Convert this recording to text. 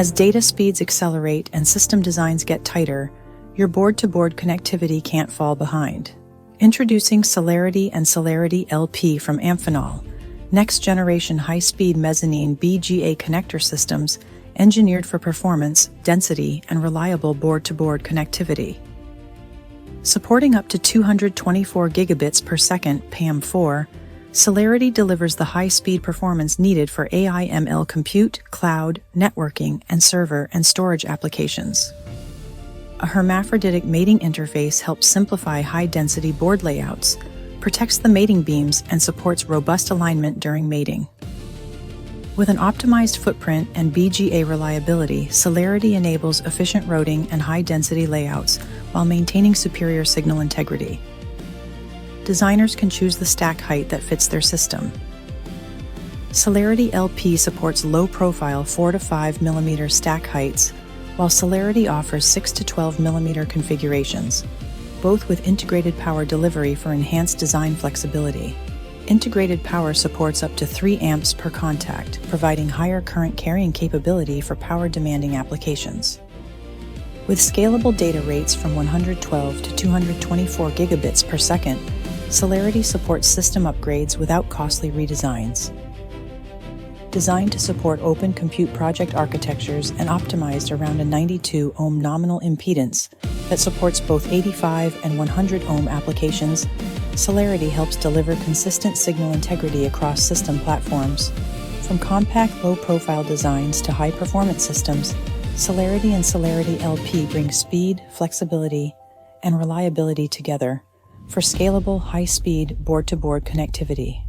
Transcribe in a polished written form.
As data speeds accelerate and system designs get tighter, your board-to-board connectivity can't fall behind. Introducing Celerity and Celerity LP from Amphenol, next-generation high-speed mezzanine BGA connector systems engineered for performance, density, and reliable board-to-board connectivity. Supporting up to 224 gigabits per second PAM4, Celerity delivers the high-speed performance needed for AI/ML compute, cloud, networking, and server and storage applications. A hermaphroditic mating interface helps simplify high-density board layouts, protects the mating beams, and supports robust alignment during mating. With an optimized footprint and BGA reliability, Celerity enables efficient routing and high-density layouts while maintaining superior signal integrity. Designers can choose the stack height that fits their system. Celerity LP supports low-profile 4 to 5 mm stack heights, while Celerity offers 6 to 12 mm configurations, both with integrated power delivery for enhanced design flexibility. Integrated power supports up to 3 amps per contact, providing higher current carrying capability for power-demanding applications. With scalable data rates from 112 to 224 gigabits per second, Celerity supports system upgrades without costly redesigns. Designed to support open compute project architectures and optimized around a 92 ohm nominal impedance that supports both 85 and 100 ohm applications, Celerity helps deliver consistent signal integrity across system platforms. From compact, low-profile designs to high-performance systems, Celerity and Celerity LP bring speed, flexibility, and reliability together for scalable, high-speed, board-to-board connectivity.